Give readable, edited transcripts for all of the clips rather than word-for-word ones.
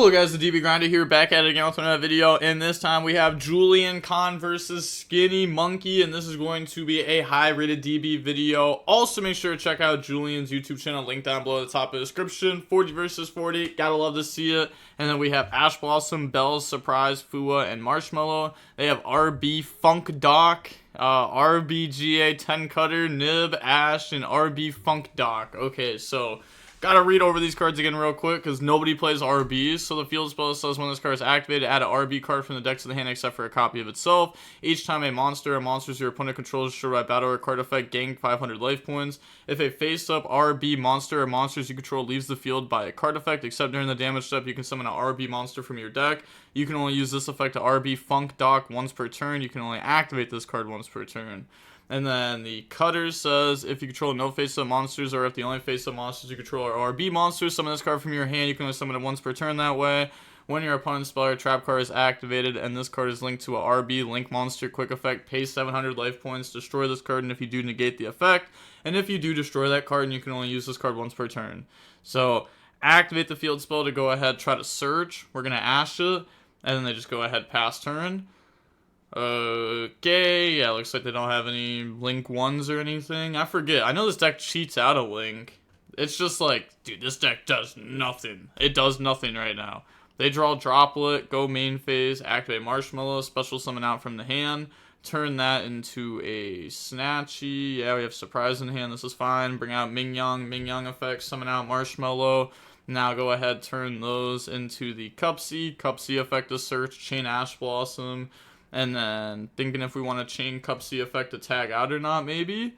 Hello guys, the DB Grinder here, back at it again with another video, and this time we have Julian Kahn versus Skinny Monkey, and this is going to be a high-rated DB video. Also, make sure to check out Julian's YouTube channel, link down below at the top of the description. 40 versus 40, gotta love to see it. And then we have Ash Blossom, Bells, Surprise, Fua, and Marshmallow. They have RB Funk Doc, RBGA 10 Cutter, Nib, Ash, and RB Funk Doc. Okay, so gotta read over these cards again real quick because nobody plays RBs. So the field spell says when this card is activated, add an RB card from the deck to the hand except for a copy of itself. Each time a monster or monsters your opponent controls destroyed by battle or card effect gain 500 life points. If a face-up RB monster or monsters you control leaves the field by a card effect, except during the damage step, you can summon an RB monster from your deck. You can only use this effect to RB Funk Doc once per turn. You can only activate this card once per turn. And then the cutter says, if you control no face-up monsters, or if the only face-up monsters you control are RB monsters, summon this card from your hand. You can only summon it once per turn that way. When your opponent's spell or trap card is activated, and this card is linked to a RB Link Monster quick effect, pay 700 life points, destroy this card, and if you do, negate the effect. And if you do, destroy that card, and you can only use this card once per turn. So, activate the field spell to go ahead, try to search. We're going to Ash it, and then they just go ahead, pass turn. Okay, yeah, looks like they don't have any Link 1s or anything. I forget. I know this deck cheats out a Link. It's just like, dude, this deck does nothing. It does nothing right now. They draw Droplet, go main phase, activate Marshmallow, special summon out from the hand, turn that into a Snatchy. Yeah, we have Surprise in hand. This is fine. Bring out Mingyang effect, summon out Marshmallow. Now go ahead, turn those into the Cupsy effect to search, chain Ash Blossom. And then thinking if we want to chain Cupsy effect to tag out or not, maybe.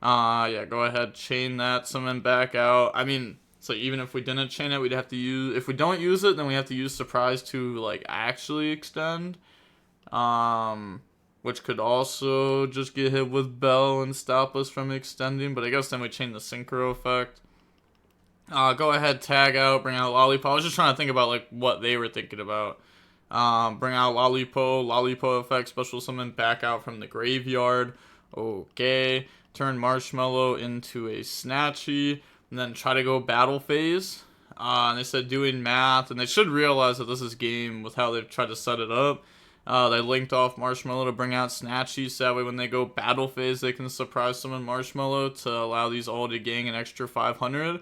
Yeah, go ahead, chain that, summon back out. I mean, so even if we didn't chain it, we'd have to use, if we don't use it, then we have to use Surprise to, like, actually extend. Which could also just get hit with Bell and stop us from extending. But I guess then we chain the Synchro effect. Go ahead, tag out, bring out Lollipop. I was just trying to think about, like, what they were thinking about. Bring out Lollipop effect, special summon back out from the graveyard. Okay. Turn Marshmallow into a Snatchy. And then try to go battle phase. And they said doing math. And they should realize that this is game with how they've tried to set it up. They linked off Marshmallow to bring out Snatchy. So that way when they go battle phase, they can surprise summon Marshmallow to allow these all to gain an extra 500.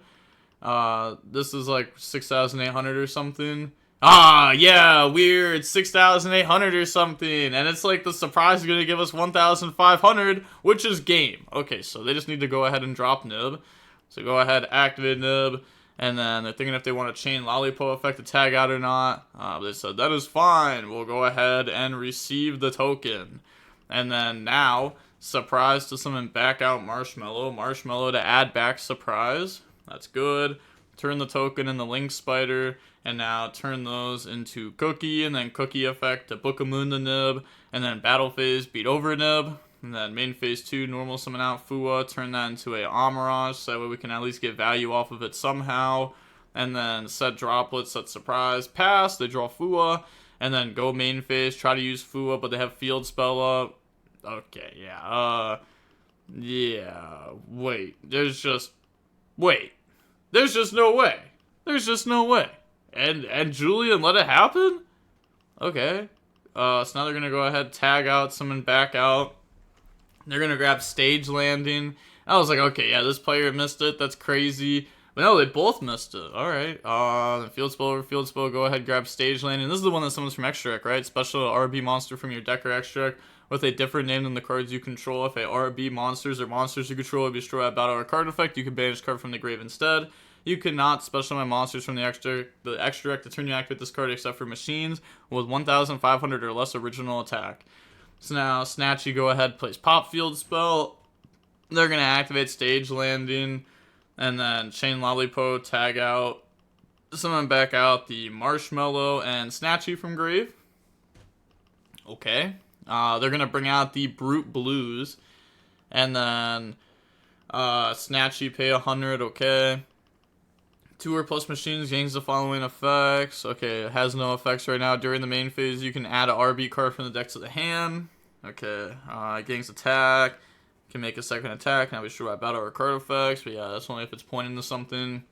This is like 6,800 or something. Yeah, weird, 6,800 or something, and it's like the surprise is going to give us 1,500, which is game. Okay, so they just need to go ahead and drop Nib. So go ahead, activate Nib, and then they're thinking if they want to chain Lollipop effect to tag out or not. They said, that is fine, we'll go ahead and receive the token. And then now, Surprise to summon back out Marshmallow to add back Surprise. That's good. Turn the token in the Link Spider, and now turn those into Cookie, and then Cookie effect to Book of Moon the Nib, and then Battle Phase, beat over Nib, and then main phase 2, normal summon out Fua, turn that into a Amarage, so that way we can at least get value off of it somehow, and then set Droplet, set Surprise, pass, they draw Fua, and then go main phase, try to use Fua, but they have Field Spell up. Okay, yeah, wait, there's just no way. There's just no way. And Julian let it happen? Okay. So now they're going to go ahead, tag out, summon back out. They're going to grab Stage Landing. I was like, okay, yeah, this player missed it. That's crazy. But no, they both missed it. Alright. Field Spell over Field Spell. Go ahead, grab Stage Landing. This is the one that summons from Extra Deck, right? Special RB monster from your deck or Extra Deck with a different name than the cards you control. If a RB monsters or monsters you control be destroyed at battle or card effect, you can banish card from the grave instead. You cannot special my monsters from the extra deck to turn you activate this card except for machines with 1,500 or less original attack. So now Snatchy go ahead, plays Pop Field Spell. They're going to activate Stage Landing and then chain Lollipop, tag out, summon back out the Marshmallow and Snatchy from grave. Okay. They're going to bring out the Brute Blues and then Snatchy pay 100, okay. 2 or plus machines gains the following effects. Okay, it has no effects right now. During the main phase, you can add an RB card from the deck to the hand. Okay, gains attack. Can make a second attack. Now we should write battle or card effects. But yeah, that's only if it's pointing to something.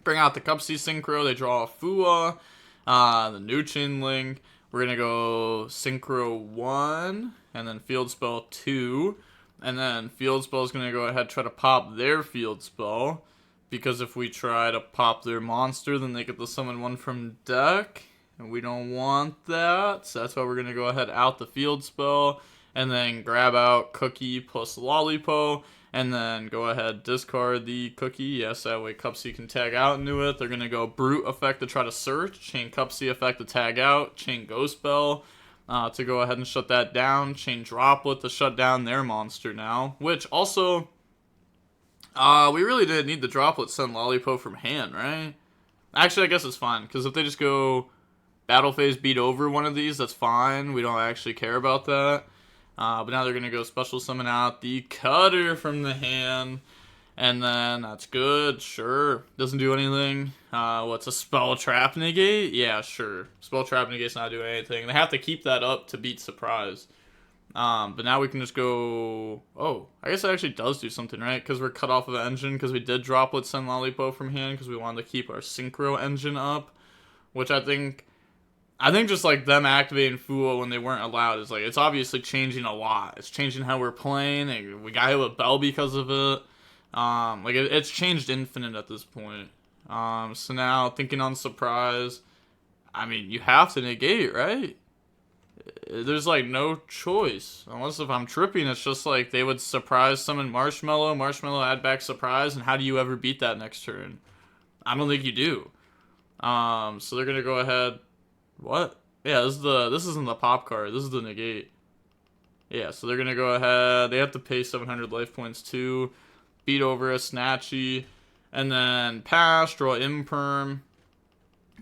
Bring out the Cupsy Synchro. They draw a Fua. The new Chain Link. We're going to go Synchro 1. And then Field Spell 2. And then Field Spell is going to go ahead and try to pop their Field Spell. Because if we try to pop their monster, then they get to summon one from deck. And we don't want that. So that's why we're going to go ahead out the Field Spell. And then grab out Cookie plus Lollipo. And then go ahead, discard the Cookie. Yes, that way Cupsy can tag out into it. They're going to go Brute effect to try to search. Chain Cupsy effect to tag out. Chain Ghost Bell to go ahead and shut that down. Chain Droplet to shut down their monster now. Which also, we really didn't need the Droplet send Lollipo from hand, right? Actually, I guess it's fine. Because if they just go Battle Phase beat over one of these, that's fine. We don't actually care about that. But now they're going to go special summon out the Cutter from the hand. And then that's good, sure. Doesn't do anything. What's a Spell Trap Negate? Yeah, sure. Spell Trap Negate's not doing anything. They have to keep that up to beat Surprise. But now we can just go... Oh, I guess it actually does do something, right? Because we're cut off of the engine, because we did Droplet send Lollipo from hand, because we wanted to keep our Synchro engine up. Which I think just like them activating Fua when they weren't allowed is like, it's obviously changing a lot. It's changing how we're playing. And we got hit with Bell because of it. It's changed infinite at this point. So now thinking on Surprise, I mean, you have to negate, right? There's like no choice. Unless if I'm tripping, it's just like they would Surprise summon Marshmallow, add back Surprise, and how do you ever beat that next turn? I don't think you do. So they're gonna go ahead. What? Yeah, this isn't the pop card. This is the negate. Yeah, so they're gonna go ahead. They have to pay 700 life points too. Beat over a Snatchy, and then pass. Draw Imperm.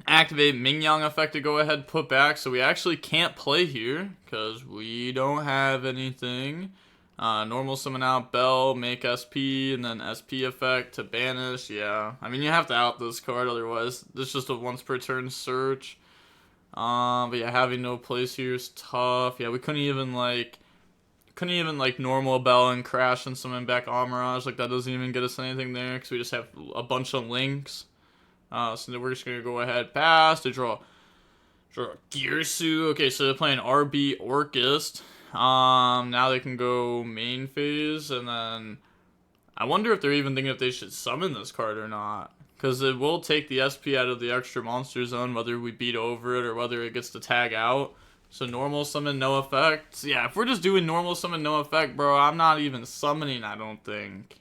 Activate Mingyang effect to go ahead, put back. So we actually can't play here because we don't have anything. Normal summon out Bell, make SP, and then SP effect to banish. Yeah, I mean you have to out this card, otherwise it's just a once per turn search. But yeah, having no place here is tough. Yeah, we couldn't even like normal Bell and crash and summon back Amirage. Like that doesn't even get us anything there because we just have a bunch of links. So then we're just gonna go ahead pass to draw Gearsu. Okay, so they're playing RB Orchist. Now they can go main phase, and then I wonder if they're even thinking if they should summon this card or not. Because it will take the SP out of the extra monster zone, whether we beat over it or whether it gets to tag out. So normal summon, no effect. Yeah, if we're just doing normal summon, no effect, bro, I'm not even summoning, I don't think.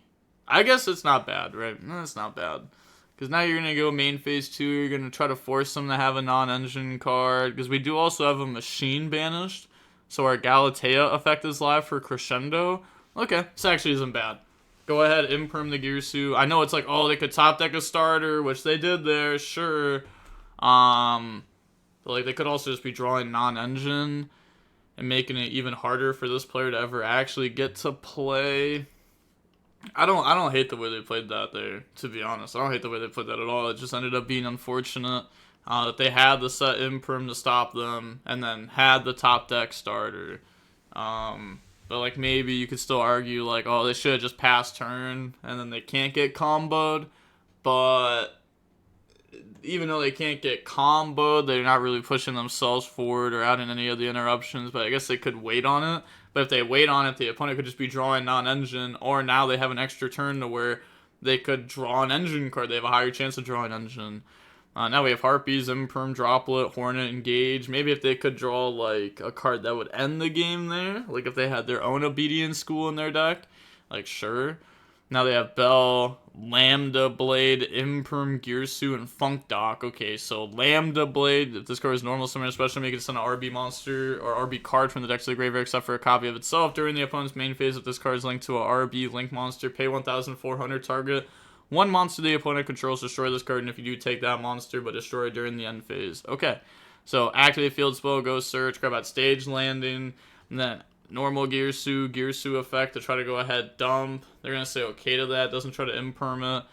I guess it's not bad, right? No, it's not bad. Because now you're going to go main phase 2, you're going to try to force them to have a non-engine card. Because we do also have a machine banished. So our Galatea effect is live for Crescendo. Okay, this actually isn't bad. Go ahead, Imperm the Gearsu. I know it's like, oh, they could top deck a starter, which they did there, sure. But like they could also just be drawing non-engine and making it even harder for this player to ever actually get to play. I don't hate the way they played that there, to be honest. I don't hate the way they played that at all. It just ended up being unfortunate that they had the set Imperm to stop them and then had the top deck starter. But like maybe you could still argue like, oh, they should have just passed turn and then they can't get comboed. But even though they can't get comboed, they're not really pushing themselves forward or adding any of the interruptions. But I guess they could wait on it. But if they wait on it, the opponent could just be drawing non-engine. Or now they have an extra turn to where they could draw an engine card. They have a higher chance of drawing engine. Now we have Harpies, Imperm, Droplet, Hornet, Engage. Maybe if they could draw like a card that would end the game there. Like if they had their own Obedience School in their deck. Like sure. Now they have Bell, Lambda Blade, Imperm, Gearsu, and Funk Dock. Okay, so Lambda Blade, if this card is normal summon, especially make it send an RB monster or RB card from the deck to the graveyard except for a copy of itself. During the opponent's main phase, if this card is linked to a RB link monster, pay 1,400, target one monster the opponent controls, destroy this card, and if you do, take that monster, but destroy it during the end phase. Okay, so activate Field Spell, go search, grab out Stage Landing, and then normal Gearsu effect to try to go ahead dump. They're going to say okay to that, doesn't try to imperm it.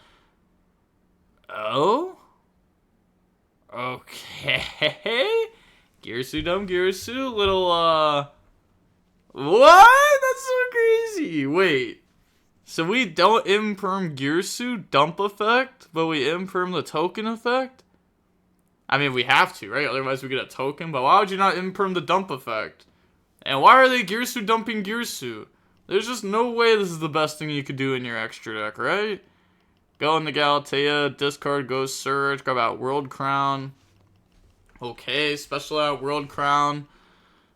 Oh? Okay. Gearsu dump, Gearsu, little, what? That's so crazy. Wait. So we don't imperm Girsu dump effect, but we imperm the token effect? I mean, we have to, right? Otherwise we get a token, but why would you not imperm the dump effect? And why are they Girsu dumping Girsu? There's just no way this is the best thing you could do in your extra deck, right? Go into Galatea, discard Ghost Surge, grab out World Crown. Okay, special out World Crown.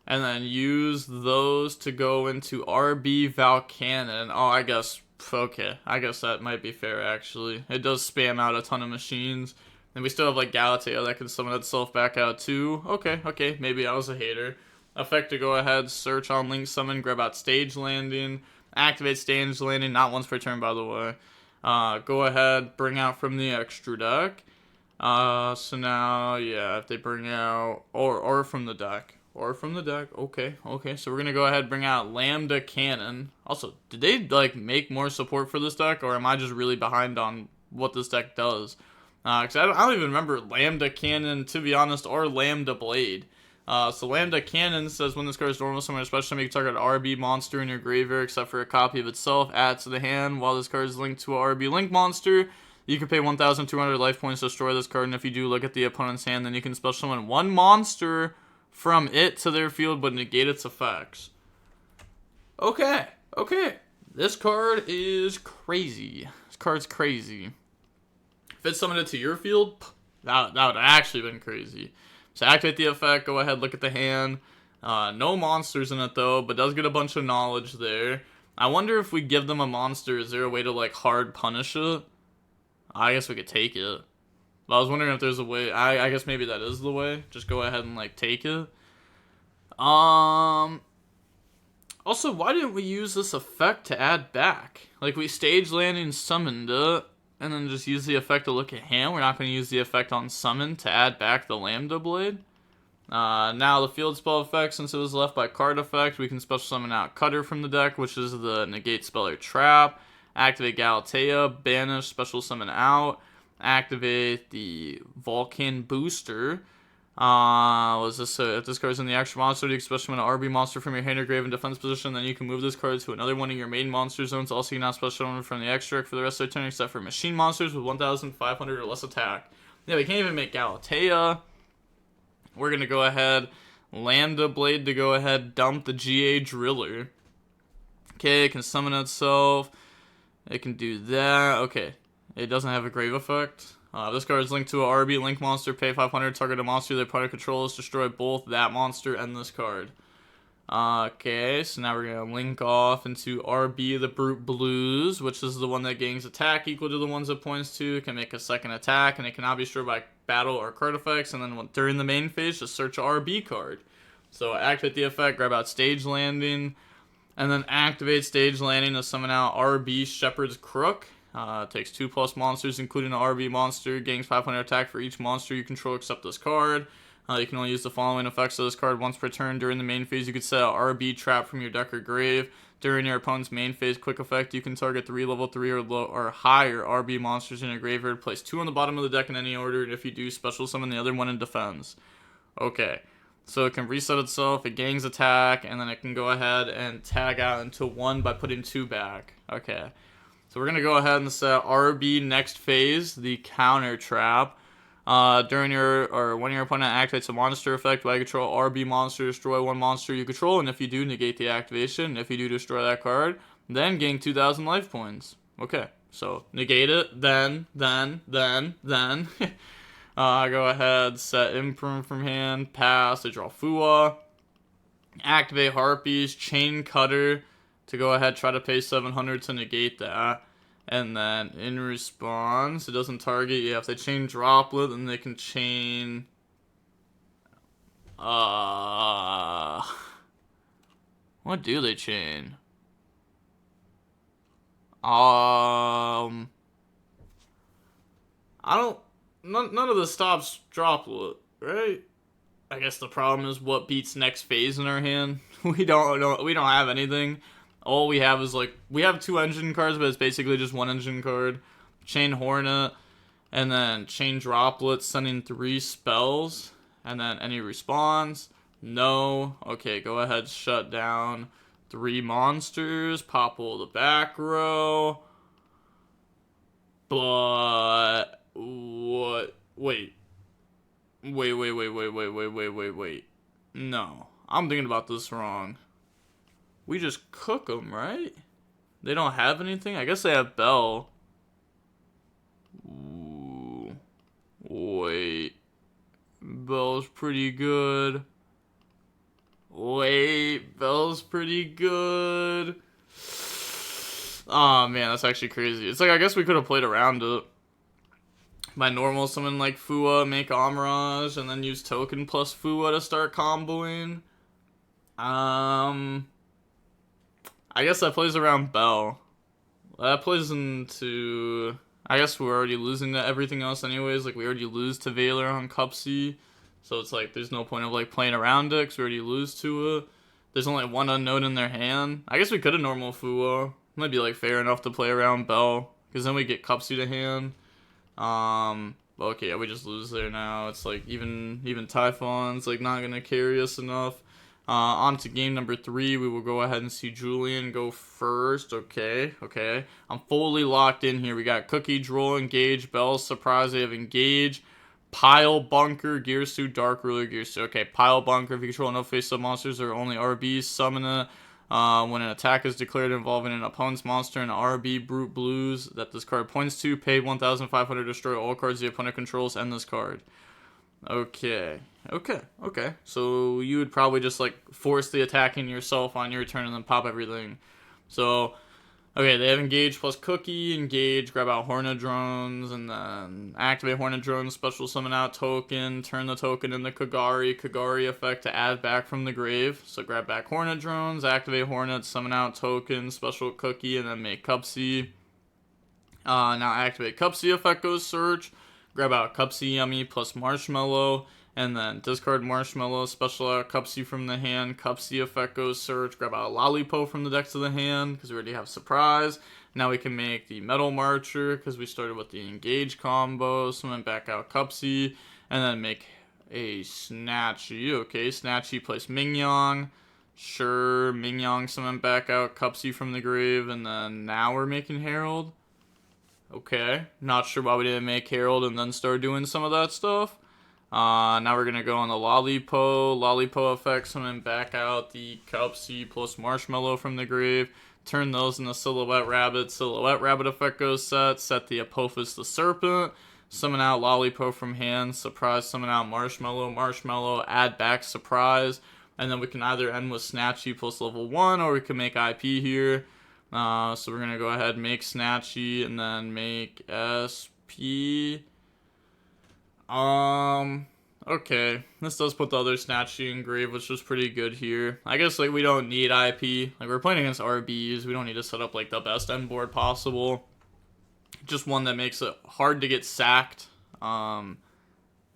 And then use those to go into RB Valcannon. Oh, I guess, okay. I guess that might be fair, actually. It does spam out a ton of machines. And we still have, like, Galatea that can summon itself back out, too. Okay, maybe I was a hater. Effect to go ahead, search on Link Summon, grab out Stage Landing. Activate Stage Landing, not once per turn, by the way. Go ahead, bring out from the extra deck. So now, yeah, if they bring out, or from the deck. Or from the deck. Okay. So we're gonna go ahead and bring out Lambda Cannon. Also, did they like make more support for this deck, or am I just really behind on what this deck does? Because I don't even remember Lambda Cannon, to be honest, or Lambda Blade. So Lambda Cannon says when this card is normal summon a special, make target RB monster in your graveyard except for a copy of itself. Add to the hand while this card is linked to a RB Link monster. You can pay 1,200 life points to destroy this card, and if you do, look at the opponent's hand, then you can special summon one monster from it to their field, but negate its effects. Okay. This card is crazy. This card's crazy. If it summoned it to your field, that would have actually been crazy. So activate the effect, go ahead, look at the hand. No monsters in it, though, but does get a bunch of knowledge there. I wonder if we give them a monster, is there a way to, like, hard punish it? I guess we could take it. But I was wondering if there's a way. I guess maybe that is the way. Just go ahead and, like, take it. Also, why didn't we use this effect to add back? Like, we stage landing summoned it, and then just use the effect to look at hand. We're not going to use the effect on summon to add back the Lambda Blade. Now, the field spell effect, since it was left by card effect, we can special summon out Cutter from the deck, which is the negate spell or trap. Activate Galatea, banish, special summon out. Activate the Vulcan Booster. Was this if this card is in the extra monster, you can special summon an RB monster from your hand or grave in defense position, then you can move this card to another one of your main monster zones. Also, you can not special summon from the extra for the rest of the turn, except for machine monsters with 1,500 or less attack. Yeah, we can't even make Galatea. We're gonna go ahead, Lambda Blade to go ahead, dump the GA Driller. Okay, it can summon itself. It can do that. Okay. It doesn't have a grave effect. This card is linked to a RB Link monster. Pay 500. Target a monster their opponent controls. Destroy both that monster and this card. Okay, so now we're going to link off into RB the Brute Blues, which is the one that gains attack equal to the ones it points to. It can make a second attack, and it cannot be destroyed by battle or card effects. And then during the main phase, just search a RB card. So activate the effect, grab out Stage Landing. And then activate Stage Landing to summon out RB Shepherd's Crook. Takes 2+ monsters, including an RB monster. Gains 500 attack for each monster you control except this card. You can only use the following effects of this card once per turn. During the main phase, you could set an RB trap from your deck or grave. During your opponent's main phase quick effect, you can target 3 level 3 or higher RB monsters in your graveyard. Place 2 on the bottom of the deck in any order, and if you do, special summon the other one in defense. Okay. So it can reset itself, it gains attack, and then it can go ahead and tag out into 1 by putting 2 back. Okay. So we're going to go ahead and set RB next phase, the counter trap. When your opponent activates a monster effect, while you control RB monster, destroy 1 monster you control, and if you do, negate the activation. And if you do destroy that card, then gain 2,000 life points. Okay. So negate it, then. Go ahead, set Imperm from hand, pass, I draw Fua. Activate Harpies, Chain Cutter to go ahead, try to pay 700 to negate that. And then in response, it doesn't target, yeah, if they chain Droplet, then they can chain... What do they chain? I don't... None of this stops Droplet, right? I guess the problem is what beats next phase in our hand. We don't have anything. All we have is we have 2 engine cards, but it's basically just 1 engine card. Chain Hornet, and then Chain Droplet, sending 3 spells, and then any response. No. Okay, go ahead, shut down. 3 monsters, Popple the back row. But what? Wait. Wait. No, I'm thinking about this wrong. We just cook them, right? They don't have anything? I guess they have Bell. Ooh. Wait. Bell's pretty good. Wait, Bell's pretty good. Oh man, that's actually crazy. It's like, I guess we could have played around it. My normal summon like Fua, make Omrage, and then use token plus Fua to start comboing. I guess that plays around Bell. That plays into... I guess we're already losing to everything else anyways. Like, we already lose to Valor on Cup C. So it's like, there's no point of like playing around it because we already lose to it. There's only one unknown in their hand. I guess we could have normal Fua. Might be like fair enough to play around Bell. Because then we get Cup C to hand. Okay, yeah, we just lose there now. It's like even Typhon's like not gonna carry us enough. On to game number 3. We will go ahead and see Julian go first. Okay. I'm fully locked in here. We got Cookie, Droll, Engage, Bell, Surprise. They have Engage, Pile, Bunker, Gearsu, Dark Ruler, Gearsu. Okay, Pile, Bunker. If you control no face-up monsters or only RBs, summon it. When an attack is declared involving an opponent's monster and RB Brute Blues that this card points to, pay 1,500, destroy all cards the opponent controls, end this card. Okay. So you would probably just like force the attacking yourself on your turn and then pop everything. So, okay, they have Engage plus Cookie, Engage, grab out Hornet Drones, and then activate Hornet Drones, special summon out token, turn the token into Kagari effect to add back from the grave. So grab back Hornet Drones, activate Hornet, summon out token, special Cookie, and then make Cup C. Now activate Cup C effect goes search, grab out Cup C Yummy plus Marshmallow, and then discard Marshmallow, special out Cup C from the hand, Cup C effect goes search, grab out Lollipop from the deck to the hand, because we already have Surprise. Now we can make the Metal Marcher, because we started with the Engage combo, summon back out Cup C, and then make a Snatchy. Okay, Snatchy place Mingyong. Sure, Mingyong summon back out Cup C from the grave, and then now we're making Herald. Okay, not sure why we didn't make Herald and then start doing some of that stuff. Now we're going to go on the Lollipop effect, summon back out the Cup C plus Marshmallow from the grave, turn those into Silhouette Rabbit effect goes set the Apophis the Serpent, summon out Lollipop from hand, Surprise, summon out Marshmallow, add back Surprise, and then we can either end with Snatchy plus level 1, or we can make IP here. So we're going to go ahead and make Snatchy and then make SP. Okay. This does put the other Snatchy in grave, which was pretty good here. I guess, like, we don't need IP. Like, we're playing against RBs. We don't need to set up, like, the best end board possible. Just one that makes it hard to get sacked. Yeah,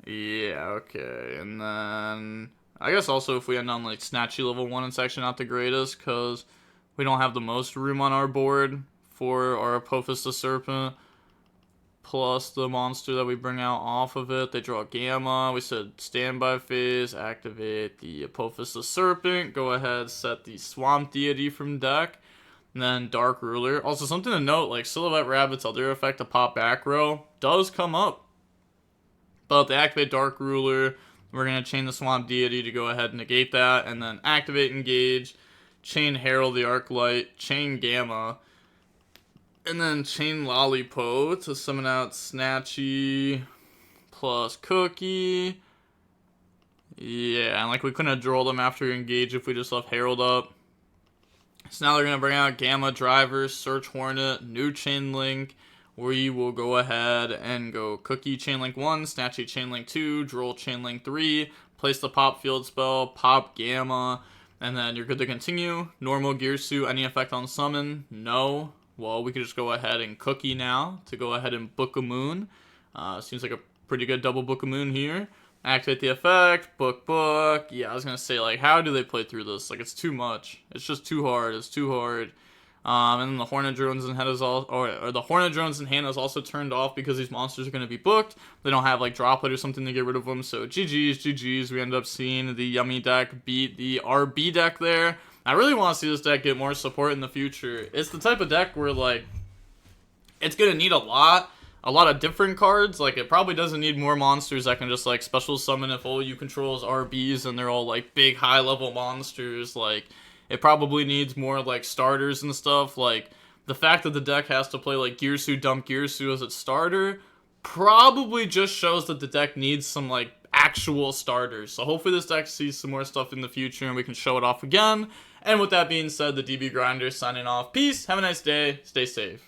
okay. And then I guess also if we end on, like, Snatchy level 1, it's actually not the greatest, because we don't have the most room on our board for our Apophis the Serpent, plus the monster that we bring out off of it. They draw Gamma. We said standby phase, activate the Apophis the Serpent, go ahead, set the Swamp Deity from deck, and then Dark Ruler. Also, something to note, like Silhouette Rabbit's other effect to pop back row does come up. But if they activate Dark Ruler, we're going to chain the Swamp Deity to go ahead and negate that, and then activate Engage, chain Herald the Arclight, chain Gamma, and then chain Lollipop to summon out Snatchy plus Cookie. Yeah, and like we couldn't have drawn them after Engage if we just left Herald up. So now they're going to bring out Gamma Driver, Search Hornet, new Chain Link. We will go ahead and go Cookie Chainlink 1, Snatchy Chainlink 2, Droll Chainlink 3, place the Pop Field spell, Pop Gamma, and then you're good to continue. Normal Gearsu, any effect on summon? No. Well, we could just go ahead and Cookie now to go ahead and Book a Moon. Seems like a pretty good double Book a Moon here. Activate the effect, book. Yeah, I was going to say, like, how do they play through this? Like, it's too much. It's just too hard. It's too hard. And then the Hornet Drones in hand is the Hornet Drones in hand is also turned off because these monsters are going to be booked. They don't have like Droplet or something to get rid of them. So GG's. We end up seeing the Yummy deck beat the RB deck there. I really want to see this deck get more support in the future. It's the type of deck where, like, it's going to need a lot of different cards. Like, it probably doesn't need more monsters that can just, like, special summon if all you control is RBs and they're all, like, big, high-level monsters. Like, it probably needs more, like, starters and stuff. Like, the fact that the deck has to play, like, Girsu, dump Girsu as its starter probably just shows that the deck needs some, like, actual starters. So hopefully this deck sees some more stuff in the future and we can show it off again. And with that being said, the DB Grinder signing off. Peace, have a nice day, stay safe.